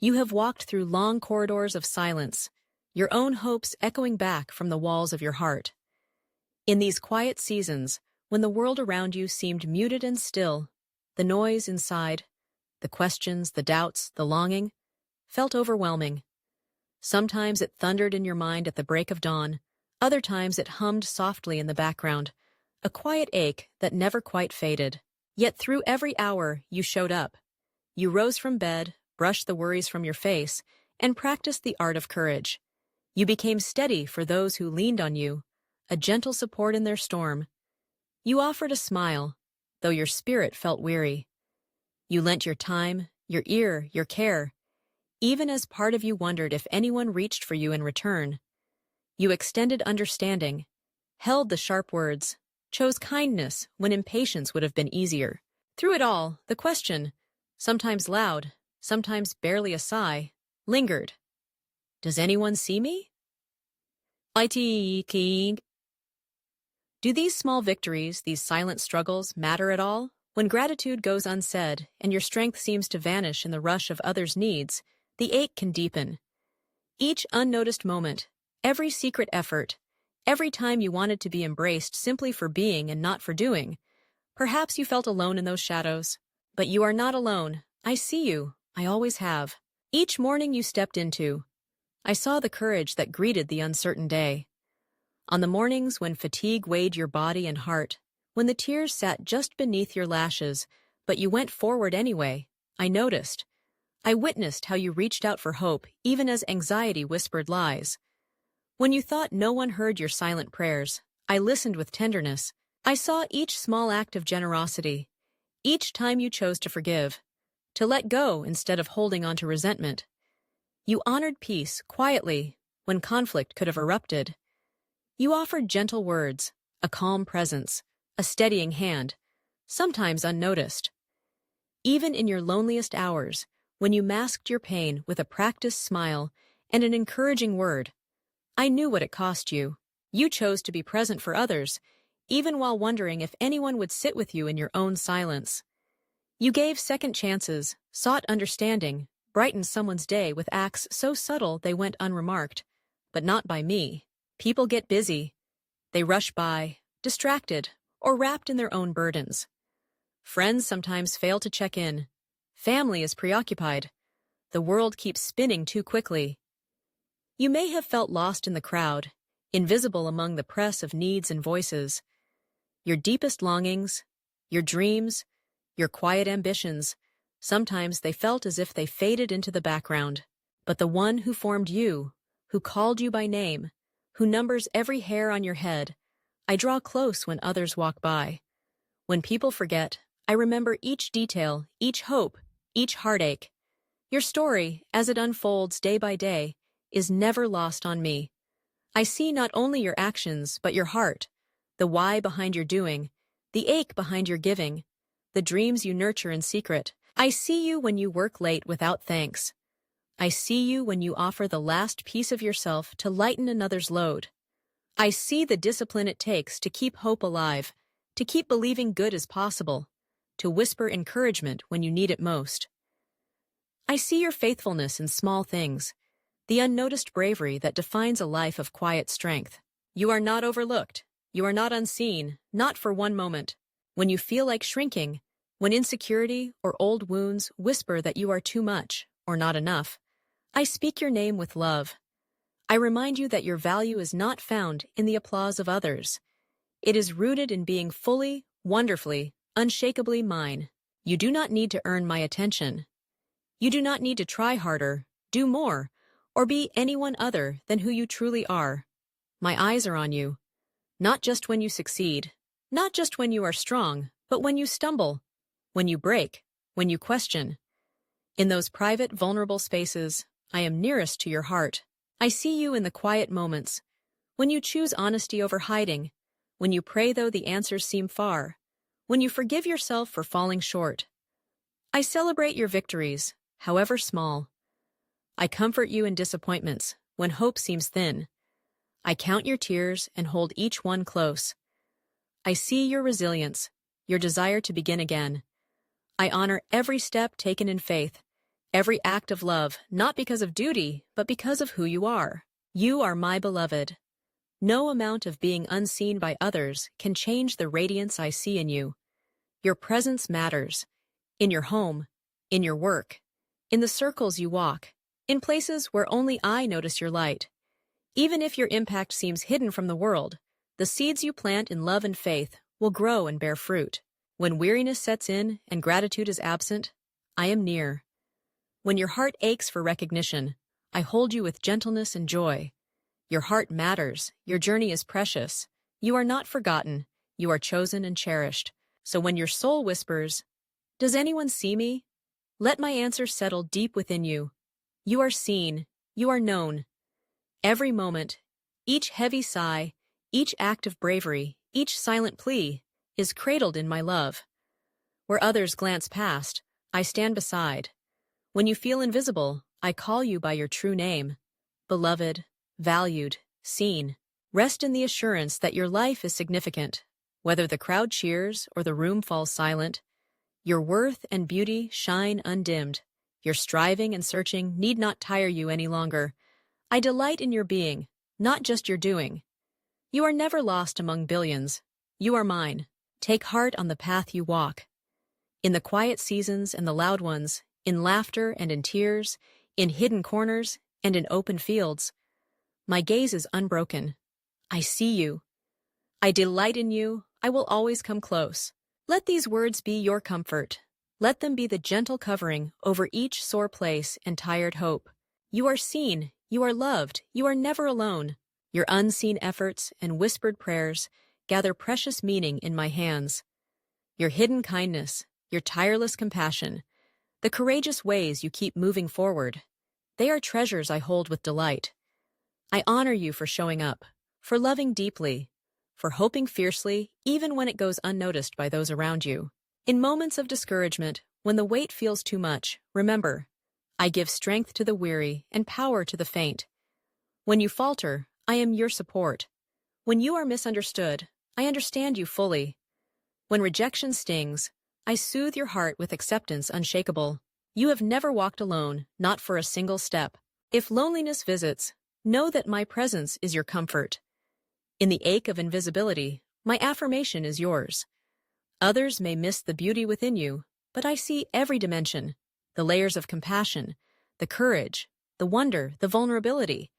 You have walked through long corridors of silence, your own hopes echoing back from the walls of your heart. In these quiet seasons, when the world around you seemed muted and still, the noise inside, the questions, the doubts, the longing, felt overwhelming. Sometimes it thundered in your mind at the break of dawn, other times it hummed softly in the background, a quiet ache that never quite faded. Yet through every hour you showed up. You rose from bed, brushed the worries from your face, and practiced the art of courage. You became steady for those who leaned on you, a gentle support in their storm. You offered a smile, though your spirit felt weary. You lent your time, your ear, your care, even as part of you wondered if anyone reached for you in return. You extended understanding, held the sharp words, chose kindness when impatience would have been easier. Through it all, the question, sometimes loud, sometimes barely a sigh, lingered. Does anyone see me? IT King. Do these small victories, these silent struggles, matter at all? When gratitude goes unsaid and your strength seems to vanish in the rush of others' needs, the ache can deepen. Each unnoticed moment, every secret effort, every time you wanted to be embraced simply for being and not for doing, perhaps you felt alone in those shadows. But you are not alone. I see you. I always have. Each morning you stepped into, I saw the courage that greeted the uncertain day. On the mornings when fatigue weighed your body and heart, when the tears sat just beneath your lashes, but you went forward anyway, I noticed. I witnessed how you reached out for hope even as anxiety whispered lies. When you thought no one heard your silent prayers, I listened with tenderness. I saw each small act of generosity, each time you chose to forgive, to let go instead of holding on to resentment. You honored peace quietly when conflict could have erupted. You offered gentle words, a calm presence, a steadying hand, sometimes unnoticed. Even in your loneliest hours, when you masked your pain with a practiced smile and an encouraging word, I knew what it cost you. You chose to be present for others, even while wondering if anyone would sit with you in your own silence. You gave second chances, sought understanding, brightened someone's day with acts so subtle they went unremarked. But not by me. People get busy. They rush by, distracted, or wrapped in their own burdens. Friends sometimes fail to check in. Family is preoccupied. The world keeps spinning too quickly. You may have felt lost in the crowd, invisible among the press of needs and voices. Your deepest longings, your dreams, your quiet ambitions, sometimes they felt as if they faded into the background. But the one who formed you, who called you by name, who numbers every hair on your head, I draw close when others walk by. When people forget, I remember each detail, each hope, each heartache. Your story, as it unfolds day by day, is never lost on me. I see not only your actions, but your heart, the why behind your doing, the ache behind your giving, the dreams you nurture in secret. I see you when you work late without thanks. I see you when you offer the last piece of yourself to lighten another's load. I see the discipline it takes to keep hope alive, to keep believing good is possible, to whisper encouragement when you need it most. I see your faithfulness in small things, the unnoticed bravery that defines a life of quiet strength. You are not overlooked. You are not unseen, not for one moment. When you feel like shrinking, when insecurity or old wounds whisper that you are too much or not enough, I speak your name with love. I remind you that your value is not found in the applause of others. It is rooted in being fully, wonderfully, unshakably mine. You do not need to earn my attention. You do not need to try harder, do more, or be anyone other than who you truly are. My eyes are on you, not just when you succeed, not just when you are strong, but when you stumble, when you break, when you question. In those private, vulnerable spaces, I am nearest to your heart. I see you in the quiet moments, when you choose honesty over hiding, when you pray though the answers seem far, when you forgive yourself for falling short. I celebrate your victories, however small. I comfort you in disappointments, when hope seems thin. I count your tears and hold each one close. I see your resilience, your desire to begin again. I honor every step taken in faith, Every act of love, not because of duty, but because of who you are. You are my beloved. No amount of being unseen by others can change the radiance I see in you. Your presence matters. In your home, in your work, in the circles you walk, in places where only I notice your light. Even if your impact seems hidden from the world, the seeds you plant in love and faith will grow and bear fruit. When weariness sets in and gratitude is absent, I am near. When your heart aches for recognition, I hold you with gentleness and joy. Your heart matters, your journey is precious. You are not forgotten, you are chosen and cherished. So when your soul whispers, "Does anyone see me?" let my answer settle deep within you. You are seen, you are known. Every moment, each heavy sigh, each act of bravery, each silent plea, is cradled in my love. Where others glance past, I stand beside. When you feel invisible, I call you by your true name. Beloved, valued, seen. Rest in the assurance that your life is significant. Whether the crowd cheers or the room falls silent, your worth and beauty shine undimmed. Your striving and searching need not tire you any longer. I delight in your being, not just your doing. You are never lost among billions. You are mine. Take heart on the path you walk. In the quiet seasons and the loud ones, in laughter and in tears, in hidden corners and in open fields, my gaze is unbroken. I see you. I delight in you. I will always come close. Let these words be your comfort. Let them be the gentle covering over each sore place and tired hope. You are seen. You are loved. You are never alone. Your unseen efforts and whispered prayers gather precious meaning in my hands. Your hidden kindness, your tireless compassion, the courageous ways you keep moving forward, they are treasures I hold with delight. I honor you for showing up, for loving deeply, for hoping fiercely even when it goes unnoticed by those around you. In moments of discouragement, when the weight feels too much, remember, I give strength to the weary and power to the faint. When you falter, I am your support. When you are misunderstood, I understand you fully. When rejection stings, I soothe your heart with acceptance unshakable. You have never walked alone, not for a single step. If loneliness visits, know that my presence is your comfort. In the ache of invisibility, my affirmation is yours. Others may miss the beauty within you, but I see every dimension, the layers of compassion, the courage, the wonder, the vulnerability.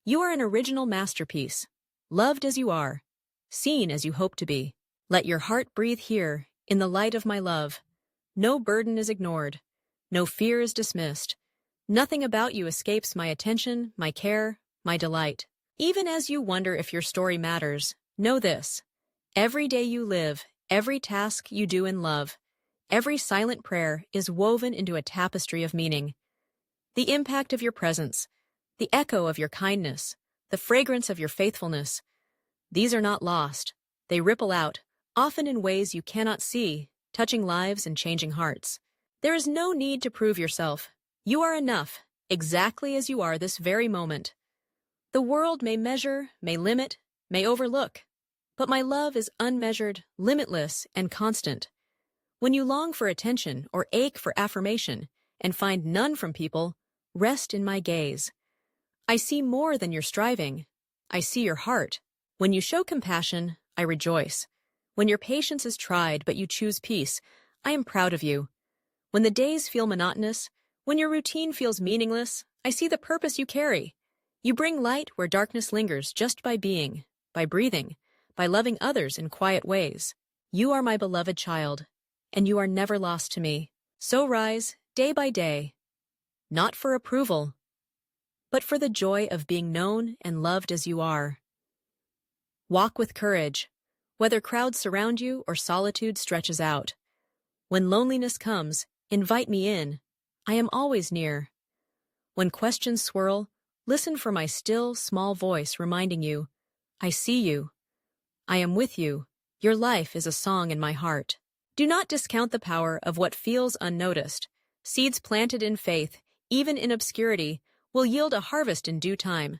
You are an original masterpiece, loved as you are, seen as you hope to be. Let your heart breathe here, in the light of my love. No burden is ignored. No fear is dismissed. Nothing about you escapes my attention, my care, my delight. Even as you wonder if your story matters, know this. Every day you live, every task you do in love, every silent prayer is woven into a tapestry of meaning. The impact of your presence, the echo of your kindness, the fragrance of your faithfulness, these are not lost. They ripple out, often in ways you cannot see, touching lives and changing hearts. There is no need to prove yourself. You are enough, exactly as you are this very moment. The world may measure, may limit, may overlook, but my love is unmeasured, limitless, and constant. When you long for attention or ache for affirmation and find none from people, rest in my gaze. I see more than your striving. I see your heart. When you show compassion, I rejoice. When your patience is tried but you choose peace, I am proud of you. When the days feel monotonous, when your routine feels meaningless, I see the purpose you carry. You bring light where darkness lingers just by being, by breathing, by loving others in quiet ways. You are my beloved child, and you are never lost to me. So rise, day by day, not for approval, but for the joy of being known and loved as you are. Walk with courage, whether crowds surround you or solitude stretches out. When loneliness comes, invite me in. I am always near. When questions swirl, listen for my still, small voice reminding you, I see you. I am with you. Your life is a song in my heart. Do not discount the power of what feels unnoticed. Seeds planted in faith, even in obscurity, will yield a harvest in due time.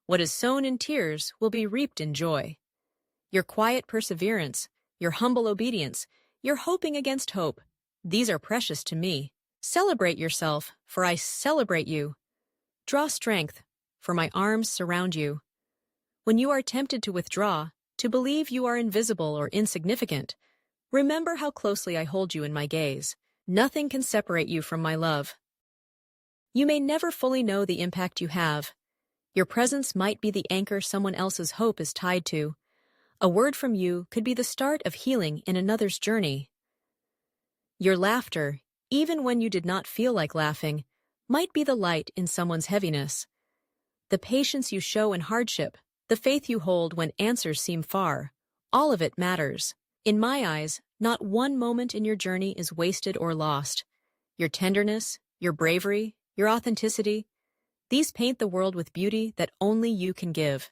What is sown in tears will be reaped in joy. Your quiet perseverance, your humble obedience, your hoping against hope, these are precious to me. Celebrate yourself, for I celebrate you. Draw strength, for my arms surround you. When you are tempted to withdraw, to believe you are invisible or insignificant, remember how closely I hold you in my gaze. Nothing can separate you from my love. You may never fully know the impact you have. Your presence might be the anchor someone else's hope is tied to. A word from you could be the start of healing in another's journey. Your laughter, even when you did not feel like laughing, might be the light in someone's heaviness. The patience you show in hardship, the faith you hold when answers seem far, all of it matters. In my eyes, not one moment in your journey is wasted or lost. Your tenderness, your bravery, your authenticity, these paint the world with beauty that only you can give.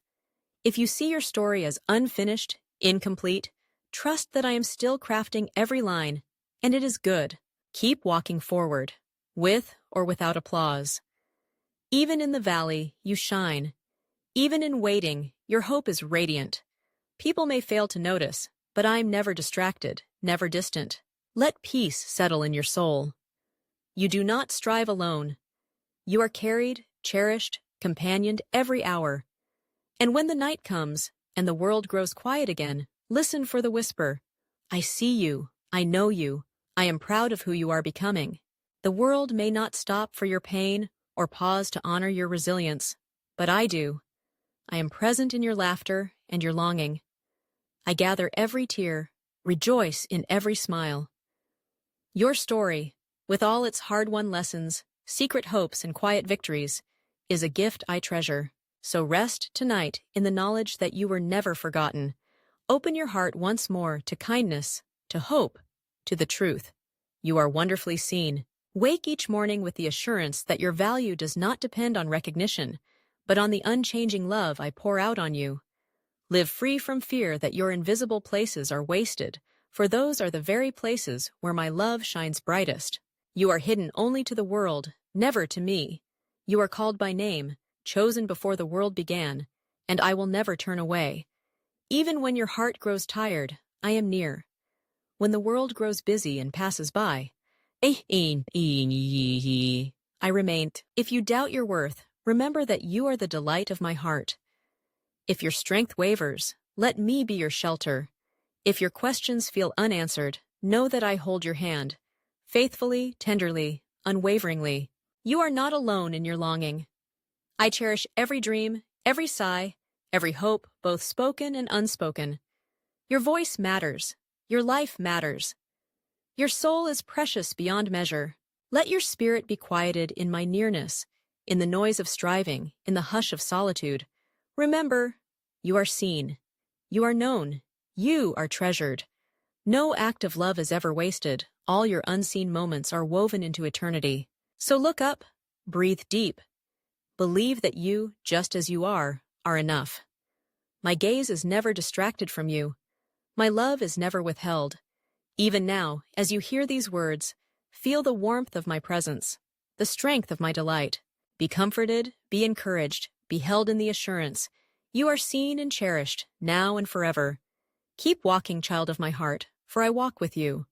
If you see your story as unfinished, incomplete, trust that I am still crafting every line, and it is good. Keep walking forward, with or without applause. Even in the valley, you shine. Even in waiting, your hope is radiant. People may fail to notice, but I'm never distracted, never distant. Let peace settle in your soul. You do not strive alone. You are carried, cherished, companioned every hour. And when the night comes, and the world grows quiet again, listen for the whisper. I see you, I know you, I am proud of who you are becoming. The world may not stop for your pain or pause to honor your resilience, but I do. I am present in your laughter and your longing. I gather every tear, rejoice in every smile. Your story, with all its hard-won lessons, secret hopes and quiet victories, is a gift I treasure. So rest tonight in the knowledge that you were never forgotten. Open your heart once more to kindness, to hope, to the truth. You are wonderfully seen. Wake each morning with the assurance that your value does not depend on recognition, but on the unchanging love I pour out on you. Live free from fear that your invisible places are wasted, for those are the very places where my love shines brightest. You are hidden only to the world, never to me. You are called by name, chosen before the world began, and I will never turn away. Even when your heart grows tired, I am near. When the world grows busy and passes by, I remain. If you doubt your worth, remember that you are the delight of my heart. If your strength wavers, let me be your shelter. If your questions feel unanswered, know that I hold your hand. Faithfully, tenderly, unwaveringly. You are not alone in your longing. I cherish every dream, every sigh, every hope, both spoken and unspoken. Your voice matters. Your life matters. Your soul is precious beyond measure. Let your spirit be quieted in my nearness, in the noise of striving, in the hush of solitude. Remember, you are seen. You are known. You are treasured. No act of love is ever wasted. All your unseen moments are woven into eternity. So look up, breathe deep. Believe that you, just as you are enough. My gaze is never distracted from you. My love is never withheld. Even now, as you hear these words, feel the warmth of my presence, the strength of my delight. Be comforted, be encouraged, be held in the assurance. You are seen and cherished, now and forever. Keep walking, child of my heart, for I walk with you.